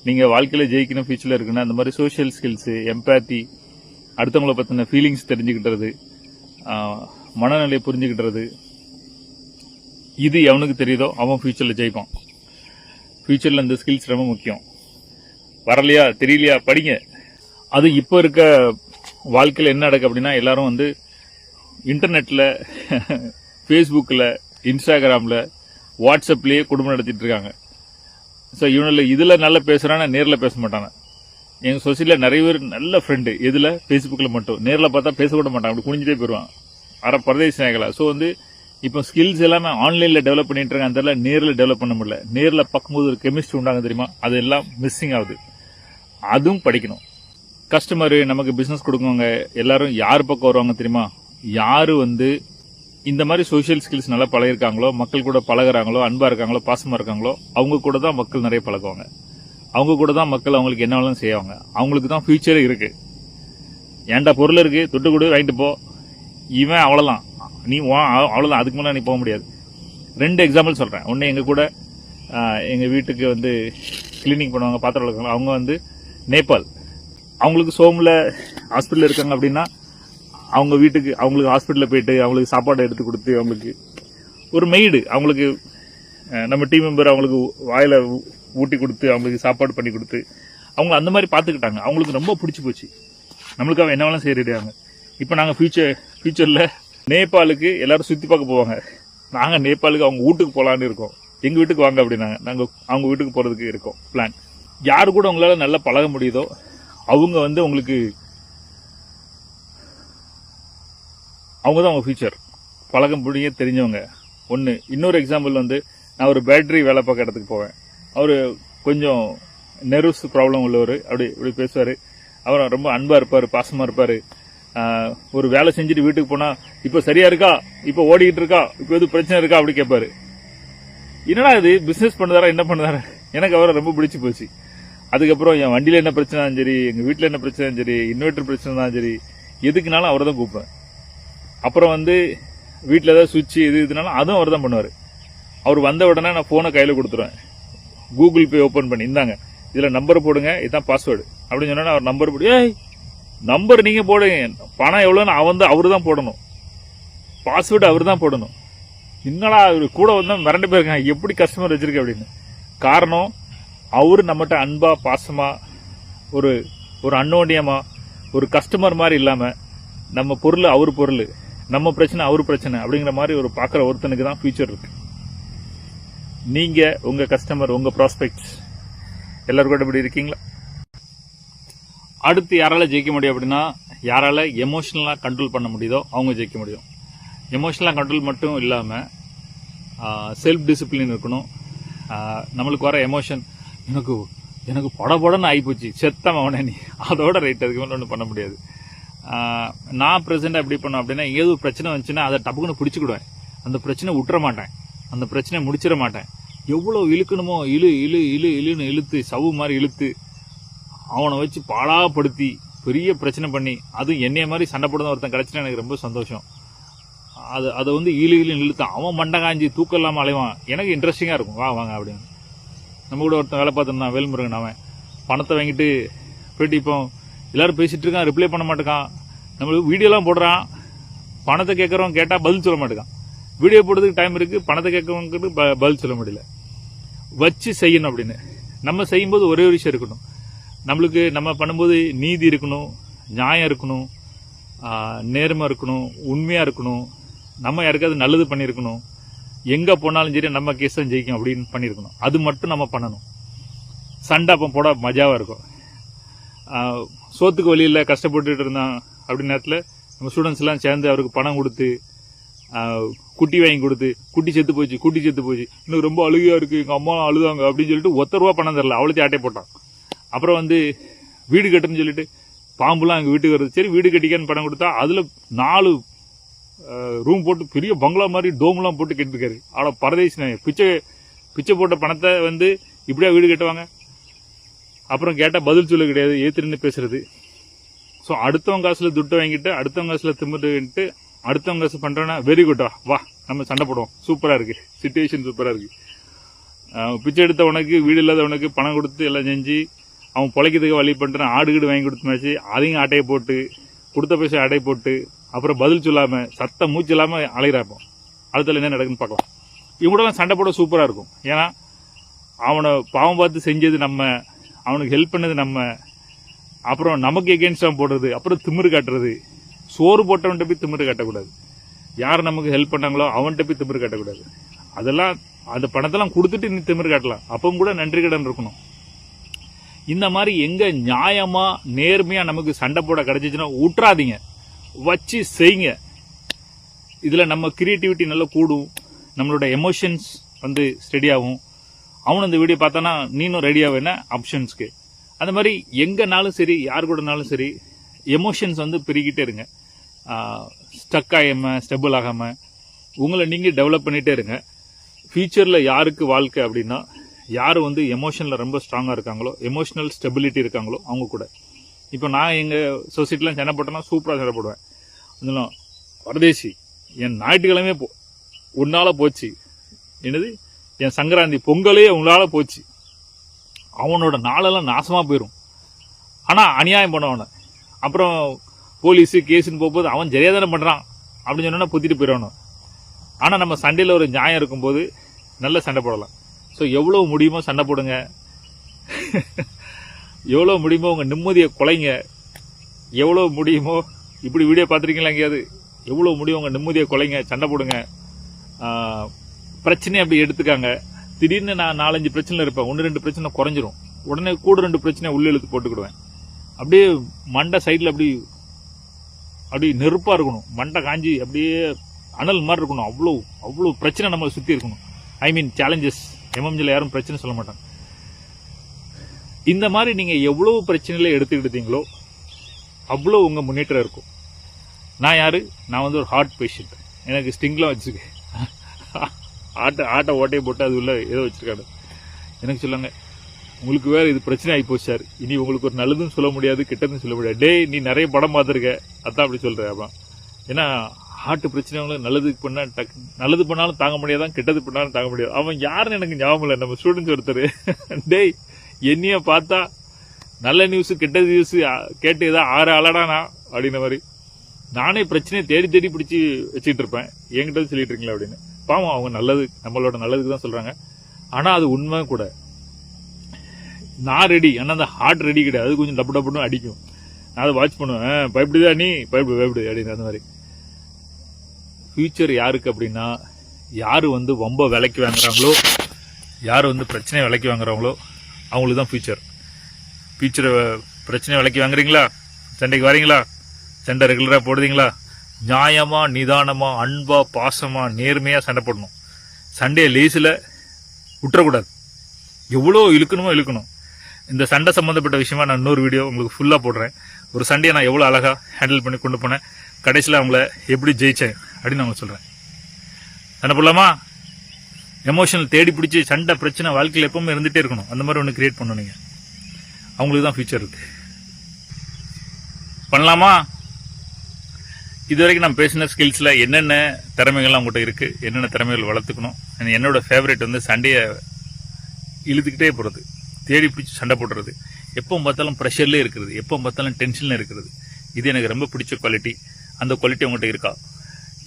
நீங்கள் வாழ்க்கையில் ஜெயிக்கணும், ஃபியூச்சரில் இருக்குன்னா அந்த மாதிரி சோஷியல் ஸ்கில்ஸு, எம்பாத்தி, அடுத்தவங்களை பற்றின ஃபீலிங்ஸ் தெரிஞ்சுக்கிட்டது, மனநிலையை புரிஞ்சுக்கிட்டது, இது எவனுக்கு தெரியுதோ அவன் ஃபியூச்சரில் ஜெயிப்பான். ஃபியூச்சரில் இந்த ஸ்கில்ஸ் ரொம்ப முக்கியம். வரலையா, தெரியலையா, படிங்க. அது இப்போ இருக்க வாழ்க்கையில் என்ன நடக்கு அப்படின்னா எல்லாரும் வந்து இன்டர்நெட்டில், ஃபேஸ்புக்கில், இன்ஸ்டாகிராமில், வாட்ஸ்அப்லேயே குடும்பம் நடத்திட்டு இருக்காங்க. ஸோ இதில் நல்லா பேசுகிறான்னா நேரில் பேச மாட்டாங்க. எங்கள் சொசைட்டியில் நிறைய பேர் நல்ல ஃப்ரெண்டு, எதில், ஃபேஸ்புக்கில் மட்டும். நேரில் பார்த்தா பேசக்கூட மாட்டாங்க, அப்படி குனிஞ்சிட்டே போயிடுவான். பரதேசி நாயகளா. ஸோ வந்து இப்போ ஸ்கில்ஸ் எல்லாமே ஆன்லைனில் டெவலப் பண்ணிட்டு இருக்காங்க, அந்த நேரில் டெவலப் பண்ண முடியல. நேரில் பார்க்கும்போது ஒரு கெமிஸ்ட்ரி உண்டாங்க தெரியுமா, அது எல்லாம் மிஸ்ஸிங் ஆகுது. அதுவும் படிக்கணும். கஸ்டமரு, நமக்கு பிஸ்னஸ் கொடுக்குறவங்க எல்லாரும் யார் பக்கம் வருவாங்க தெரியுமா? யார் வந்து இந்த மாதிரி சோஷியல் ஸ்கில்ஸ் நல்லா பழகிருக்காங்களோ, மக்கள் கூட பழகுறாங்களோ, அன்பாக இருக்காங்களோ, பாசமாக இருக்காங்களோ, அவங்க கூட தான் மக்கள் நிறைய பழகுவாங்க. அவங்க கூட தான் மக்கள் அவங்களுக்கு என்ன வேணாலும் செய்வாங்க. அவங்களுக்கு தான் ஃபியூச்சரே இருக்குது. ஏன்டா பொருள் இருக்குது, தொட்டு கொடு, வாங்கிட்டு போ, இவன் அவ்வளோதான், நீ அவ்வளோதான், அதுக்கு மேலே நீ போக முடியாது. 2 எக்ஸாம்பிள் சொல்கிறேன். ஒன்று, எங்கள் கூட எங்கள் வீட்டுக்கு வந்து கிளினிக் பண்ணுவாங்க, பாத்திரம் வளர்க்குறாங்க. அவங்க வந்து நேபாள். அவங்களுக்கு சோமில் ஹாஸ்பிட்டலில் இருக்காங்க அப்படின்னா அவங்க வீட்டுக்கு, அவங்களுக்கு ஹாஸ்பிட்டலில் போயிட்டு அவங்களுக்கு சாப்பாடு எடுத்து கொடுத்து, அவங்களுக்கு ஒரு மெய்டு, அவங்களுக்கு நம்ம டீம் மெம்பர் அவங்களுக்கு வாயில் ஊட்டி கொடுத்து, அவங்களுக்கு சாப்பாடு பண்ணி கொடுத்து, அவங்க அந்த மாதிரி பார்த்துக்கிட்டாங்க. அவங்களுக்கு ரொம்ப பிடிச்சி போச்சு. நம்மளுக்காக என்ன வேணாலும் செய்கிறாங்க. இப்போ நாங்கள் ஃபியூச்சரில் நேபாளுக்கு எல்லாரும் சுற்றி பார்க்க போவாங்க. நாங்கள் நேபாளுக்கு அவங்க வீட்டுக்கு போகலான்னு இருக்கோம். எங்கள் வீட்டுக்கு வாங்க அப்படின்னாங்க. நாங்கள் அவங்க வீட்டுக்கு போகிறதுக்கு இருக்கோம் பிளான். யார் கூட உங்களால் நல்லா பழக முடியுதோ அவங்க வந்து உங்களுக்கு, அவங்க தான் அவங்க ஃபியூச்சர். பழக முடிய தெரிஞ்சவங்க. ஒன்று. இன்னொரு எக்ஸாம்பிள் வந்து, நான் ஒரு பேட்டரி வேலை பார்க்க இடத்துக்கு போவேன். அவர் கொஞ்சம் நெர்வஸ் ப்ராப்ளம் உள்ளவர். அப்படி பேசுவார். அவர் ரொம்ப அன்பா இருப்பாரு, பாசமா இருப்பாரு. ஒரு வேலை செஞ்சுட்டு வீட்டுக்கு போனா இப்ப சரியா இருக்கா, இப்ப ஓடிக்கிட்டு இருக்கா, இப்ப எது பிரச்சனை இருக்கா அப்படி கேட்பாரு. என்னடா இது பிசினஸ் பண்ணுதாரா என்ன பண்ணுதாரா, எனக்கு அவரை ரொம்ப பிடிச்சு போச்சு. அதுக்கப்புறம் என் வண்டியில என்ன பிரச்சனை சரி, எங்க வீட்டுல என்ன பிரச்சனை சரி, இன்வெர்டர் பிரச்சனை தான் சரி, எதுக்குனாலும் அவரை தான் கூப்பிடுவேன். அப்புறம் வந்து வீட்டில் ஏதாவது சுவிட்ச் இதுனாலும் அதுவும் அவர் தான் பண்ணுவார். அவர் வந்த உடனே நான் ஃபோனை கையில் கொடுத்துருவேன். கூகுள் பே ஓப்பன் பண்ணி இந்தாங்க, இதில் நம்பர் போடுங்க, இதுதான் பாஸ்வேர்டு அப்படின்னு சொன்னா அவர் நம்பர் போடு. நம்பர் நீங்கள் போடுங்க, பணம் எவ்வளோன்னு அவரு தான் போடணும், பாஸ்வேர்டு அவர் தான் போடணும். என்னடா அவர் கூட வந்தால் மிரண்டு போயிருக்காங்க, எப்படி கஸ்டமர் வச்சிருக்க அப்படின்னு. காரணம் அவரு நம்மகிட்ட அன்பா பாசமா ஒரு ஒரு அன்னோன்யமா ஒரு கஸ்டமர் மாதிரி இல்லாம நம்ம பொருள் அவர் பொருள், நம்ம பிரச்சனை அவர் பிரச்சனை அப்படிங்கிற மாதிரி ஒரு பார்க்குற ஒருத்தனுக்கு தான் ஃபியூச்சர் இருக்கு. நீங்க உங்க கஸ்டமர் உங்க ப்ராஸ்பெக்ட்ஸ் எல்லாரும் கூட இப்படி இருக்கீங்களா? அடுத்து யாரால ஜெயிக்க முடியும் அப்படின்னா, யாரால எமோஷனலா கண்ட்ரோல் பண்ண முடியுதோ அவங்க ஜெயிக்க முடியும். எமோஷனலா கண்ட்ரோல் மட்டும் இல்லாம செல்ஃப் டிசிப்ளின் இருக்கணும். நம்மளுக்கு வர எமோஷன் எனக்கு படபடன்னு ஆகிப்போச்சு, செத்தம் அவனே நீ, அதோட ரைட், அதுக்கு மேலே ஒன்றும் பண்ண முடியாது. நான் ப்ரெசெண்டாக எப்படி பண்ணேன் அப்படின்னா, ஏதோ ஒரு பிரச்சனை வந்துச்சுன்னா அதை டப்புக்குன்னு பிடிச்சிக்கிடுவேன். அந்த பிரச்சனை விட்டுற மாட்டேன், அந்த பிரச்சனையை முடிச்சிட மாட்டேன். எவ்வளோ இழுக்கணுமோ இழுன்னு இழுத்து சவு மாதிரி இழுத்து அவனை வச்சு பாடாப்படுத்தி பெரிய பிரச்சனை பண்ணி, அதுவும் என்னைய மாதிரி சண்டை போடுறத ஒருத்தன் கிடைச்சினா எனக்கு ரொம்ப சந்தோஷம். அதை வந்து இழுன்னு இழுத்தான், அவன் மண்டை காஞ்சி தூக்கம் இல்லாமல் அலைவான், எனக்கு இன்ட்ரெஸ்டிங்காக இருக்கும். வாங்க அப்படின்னு. நம்ம கூட ஒருத்தன் வேலை பார்த்துருந்தான், வேல்முருகன். அவன் பணத்தை வாங்கிட்டு போயிட்டு இப்போ எல்லாரும் பேசிட்டு இருக்கான், ரிப்ளை பண்ண மாட்டேக்கான். நம்மளுக்கு வீடியோலாம் போடுறான், பணத்தை கேட்கறவன் கேட்டா பதில் சொல்ல மாட்டேக்கான். வீடியோ போடுறதுக்கு டைம் இருக்கு, பணத்தை கேட்கறவங்களுக்கு பதில் சொல்ல முடியல. வச்சு செய்யணும் அப்படின்னு. நம்ம செய்யும்போது ஒரே ஒரு விஷயம் இருக்கணும், நம்மளுக்கு நம்ம பண்ணும்போது நீதி இருக்கணும், நியாயம் இருக்கணும், நேர்மை இருக்கணும், உண்மையா இருக்கணும், நம்ம யாருக்காவது நல்லது பண்ணியிருக்கணும், எங்க போனாலும் சரி நம்ம கேஸ் தான் ஜெயிக்கும் அப்படின்னு பண்ணியிருக்கணும். அது மட்டும் நம்ம பண்ணணும். சண்டை அப்போ போட மஜாவா இருக்கும். சோத்துக்கு வழியில் கஷ்டப்பட்டுட்டு இருந்தான் அப்படி நேரத்தில் நம்ம ஸ்டூடெண்ட்ஸ் எல்லாம் சேர்ந்து அவருக்கு பணம் கொடுத்து, குட்டி வாங்கி கொடுத்து, குட்டி செத்து போச்சு, இன்னும் ரொம்ப அழுகையா இருக்கு, எங்க அம்மா அழுதாங்க அப்படின்னு சொல்லிட்டு ₹1 பணம் தரல, அவ்வளோத்தையும் ஆட்டை போட்டான். அப்புறம் வந்து வீடு கட்டுன்னு சொல்லிட்டு பாம்புலாம் எங்கள் வீட்டுக்கு வருது, சரி வீடு கட்டிக்கான்னு பணம் கொடுத்தா அதில் 4 ரூம் போட்டு பெரிய பங்களா மாதிரி டோம்லாம் போட்டு கட்டிருக்காரு. அவ்வளோ பரதேசி பிச்சை போட்ட பணத்தை வந்து இப்படியா வீடு கட்டுவாங்க? அப்புறம் கேட்டால் பதில் சொல்ல கிடையாது, ஏத்திருந்து பேசுறது. ஸோ அடுத்தவங்க காசுல துட்டு வாங்கிட்டு, அடுத்தவங்க காசுல திமிட்டு, அடுத்தவங்க காசு பண்றேன்னா வெரி குட்டா, வா நம்ம சண்டை போடுவோம், சூப்பரா இருக்கு, சிச்சுவேஷன் சூப்பரா இருக்கு. பிச்சை எடுத்தவனுக்கு, வீடு இல்லாதவனுக்கு பணம் கொடுத்து எல்லாம் செஞ்சு அவன் பொழைக்கிறதுக்கு வழி பண்றான். ஆடு கீடு வாங்கி கொடுத்துமாச்சு, அதையும் ஆட்டையை போட்டு, கொடுத்த பைசா அடை போட்டு, அப்புறம் பதில் சொல்லாம சத்தம் மூச்சு இல்லாம அலைகிறாப்போம். அடுத்தல என்ன நடக்குன்னு பார்க்கலாம். இவங்களெல்லாம் சண்டை போட சூப்பரா இருக்கும். ஏன்னா அவனை பாவம் பார்த்து செஞ்சது நம்ம, அவனுக்கு ஹெல்ப் பண்ணது நம்ம, அப்புறம் நமக்கு எகென்ஸ்டா போடுறது, அப்புறம் திமிரு காட்டுறது. சோறு போட்டவன்கிட்ட போய் திமிரு காட்டக்கூடாது, யார் நமக்கு ஹெல்ப் பண்ணாங்களோ அவன்கிட்ட போய் திமிரு காட்டக்கூடாது. அதெல்லாம் அந்த பணத்தெல்லாம் கொடுத்துட்டு நீ திமிரு காட்டலாம், அப்பவும் கூட நன்றி கடன் இருக்கணும். இந்த மாதிரி எங்க நியாயமா நேர்மையா நமக்கு சண்டை போட கிடைச்சிச்சுன்னா விட்டுறாதீங்க, வச்சு செய்யுங்க. இதுல நம்ம கிரியேட்டிவிட்டி நல்லா கூடும், நம்மளோட எமோஷன்ஸ் வந்து ஸ்டெடி ஆகும். அவனு இந்த வீடியோ பார்த்தானா நீனும் ரெடி ஆகுன ஆப்ஷன்ஸ்க்கு. அந்த மாதிரி எங்கனாலும் சரி, யார் கூடனாலும் சரி, எமோஷன்ஸ் வந்து பெருகிட்டே இருங்க. ஸ்டக் ஆகாம, ஸ்டெபிள் ஆகாம உங்களை நீங்க டெவலப் பண்ணிட்டே இருங்க. ஃபியூச்சர்ல யாருக்கு வாழ்க்கை அப்படின்னா, யார் வந்து எமோஷன்ல ரொம்ப ஸ்ட்ராங்கா இருக்காங்களோ, எமோஷனல் ஸ்டெபிலிட்டி இருக்காங்களோ அவங்க கூட. இப்போ நான் எங்க சொசைட்டிலாம் சண்டை போட்டேன்னா சூப்பரா சண்டை போடுவேன். அதெல்லாம் பரதேசி, என் ஞாயிற்றுக்கிழமே உன்னால போச்சு, என்னது என் சங்கராந்தி பொங்கலே உங்களால போச்சு, அவனோட நாளெல்லாம் நாசமா போயிடும். ஆனா அநியாயம் பண்ணவன அப்புறம் போலீஸு கேஸுன்னு போகும்போது அவன் சரியா தானே பண்றான் அப்படின்னு சொன்னா புத்திட்டு போயிடணும். ஆனா நம்ம சண்டையில் ஒரு நியாயம் இருக்கும்போது நல்ல சண்டை போடலாம். ஸோ எவ்வளவு முடியுமோ சண்டை போடுங்க, எவ்வளவு முடியுமோ உங்க நிம்மதியை குலைங்க, எவ்வளவு முடியுமோ, இப்படி வீடியோ பார்த்துருக்கீங்களா எங்கேயாவது, எவ்வளவு முடியும் உங்க நிம்மதியை குலைங்க, சண்டை போடுங்க. பிரச்சனையை அப்படி எடுத்துக்காங்க. திடீர்னு நான் 4-5 பிரச்சனை இருப்பேன், 1-2 பிரச்சனை குறைஞ்சிரும், உடனே கூட 2 பிரச்சனை உள்ள இழுத்து போட்டுக்கிடுவேன். அப்படியே மண்டை சைடில் அப்படி நெருப்பா இருக்கணும், மண்டை காஞ்சி அப்படியே அனல் மாதிரி இருக்கணும். அவ்வளோ பிரச்சனை நம்ம சுற்றி இருக்கணும். ஐ மீன் சேலஞ்சஸ். எம்எம்ஜியில் யாரும் பிரச்சனை சொல்ல மாட்டாங்க. இந்த மாதிரி நீங்க எவ்வளவு பிரச்சனைகளை எடுத்துக்கிட்டீங்களோ அவ்வளோ உங்கள் முன்னேற்றம் இருக்கும். நான் யார்? நான் வந்து ஒரு ஹார்ட் பேஷண்ட். எனக்கு ஸ்டிங்லாம் வச்சுருக்கேன். ஆட்டை ஓட்டையை போட்டு அது உள்ள ஏதோ வச்சுருக்காரு. எனக்கு சொல்லுங்க, உங்களுக்கு வேறு இது பிரச்சனை ஆகி போச்சு சார், இனி உங்களுக்கு ஒரு நல்லதுன்னு சொல்ல முடியாது, கெட்டதுன்னு சொல்ல முடியாது. டே நீ நிறைய படம் பார்த்துருக்க, அதான் அப்படி சொல்கிறேன். அப்புறம் ஏன்னா ஹார்ட் பிரச்சனைவங்களுக்கு நல்லதுக்கு பண்ணால் நல்லது பண்ணாலும் தாங்க முடியாதான், கெட்டது பண்ணாலும் தாங்க முடியாது. அவன் யாருன்னு எனக்கு ஞாபகம் இல்லை. நம்ம ஸ்டூடெண்ட்ஸ் ஒருத்தர், டேய் என்னைய பார்த்தா நல்ல நியூஸு கெட்டது நியூஸு கேட்டு ஏதோ 6 அலடானா அப்படின்ற மாதிரி நானே பிரச்சனையை தேடி தேடி பிடிச்சி வச்சுக்கிட்டு இருப்பேன். என்கிட்ட சொல்லிட்டு இருக்கீங்களா அப்படின்னு. பாவம், அவங்க நல்லது, நம்மளோட நல்லதுக்கு தான் சொல்கிறாங்க. ஆனால் அது உண்மை கூட. நான் ரெடி, ஆனால் அந்த ஹார்ட் ரெடி கிடையாது. அது கொஞ்சம் டப்பு டப்புன்னு அடிக்கும். நான் அதை வாட்ச் பண்ணுவேன். பயப்படுதா நீ, பயப்படு அப்படின்னு. அந்த மாதிரி ஃபியூச்சர் யாருக்கு அப்படின்னா, யார் வந்து ரொம்ப விலைக்கு வாங்குறாங்களோ, யார் வந்து பிரச்சனையை விலைக்கு வாங்குறாங்களோ அவங்களுக்கு தான் ஃபியூச்சரை. பிரச்சனை விலைக்கு வாங்குறீங்களா? சண்டைக்கு வரீங்களா? சண்டை ரெகுலராக போடுறீங்களா? நியாயமாக, நிதானமாக, அன்பாக, பாசமாக, நேர்மையாக சண்டை போடணும். சண்டையை லேசில் விட்டுறக்கூடாது. எவ்வளோ இழுக்கணும். இந்த சண்டை சம்மந்தப்பட்ட விஷயமா நான் இன்னொரு வீடியோ உங்களுக்கு ஃபுல்லாக போடுறேன். ஒரு சண்டையை நான் எவ்வளோ அழகாக ஹேண்டில் பண்ணி கொண்டு போனேன், கடைசியில் அவங்கள எப்படி ஜெயித்தேன் அப்படின்னு நான் சொல்கிறேன். சண்டை போடலாமா? எமோஷனல் தேடி பிடிச்சி சண்டை பிரச்சனை வாழ்க்கையில் எப்பவுமே இருந்துகிட்டே இருக்கணும். அந்த மாதிரி ஒன்று கிரியேட் பண்ணணும். நீங்கள் அவங்களுக்கு தான் ஃபியூச்சர் இருக்குது. பண்ணலாமா? இதுவரைக்கும் நான் பேசின ஸ்கில்ஸில் என்னென்ன திறமைகள்லாம் உங்கள்கிட்ட இருக்குது, என்னென்ன திறமைகள் வளர்த்துக்கணும். என்னோட ஃபேவரட் வந்து சண்டையை இழுத்துக்கிட்டே போகிறது, தேடி பிடிச்சி சண்டை போடுறது, எப்போ பார்த்தாலும் ப்ரெஷர்லேயே இருக்கிறது, எப்போ பார்த்தாலும் டென்ஷனில் இருக்கிறது. இது எனக்கு ரொம்ப பிடிச்ச குவாலிட்டி. அந்த குவாலிட்டி உங்கள்கிட்ட இருக்கா?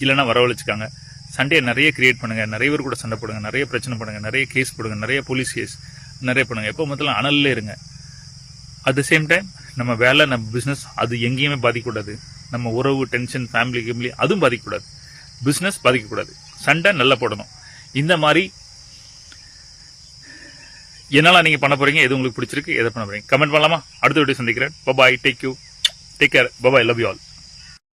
இல்லைன்னா வரவழைச்சிக்காங்க. சண்டையை நிறைய கிரியேட் பண்ணுங்கள், நிறைய பேர் கூட சண்டை போடுங்க, நிறைய பிரச்சனை பண்ணுங்கள், நிறைய கேஸ் போடுங்க, நிறைய போலீஸ் கேஸ் நிறைய பண்ணுங்கள். எப்போ பார்த்தாலும் அனல்லே இருங்க. அட் த சேம் டைம் நம்ம வேலை, நம்ம பிஸ்னஸ் அது எங்கேயுமே பாதிக்கக்கூடாது. நம்ம உறவு, டென்ஷன், ஃபேமிலி அதுவும் பாதிக்கக்கூடாது. பிஸ்னஸ் பாதிக்கக்கூடாது. சண்டை நல்லா போடணும். இந்த மாதிரி என்னெல்லாம் நீங்கள் பண்ண போகிறீங்க, எது உங்களுக்கு பிடிச்சிருக்கு, எதை பண்ண போகிறீங்க கமெண்ட் பண்ணலாமா? அடுத்த வீடியோ சந்திக்கிறேன். Bye bye, take care, bye bye, love you all.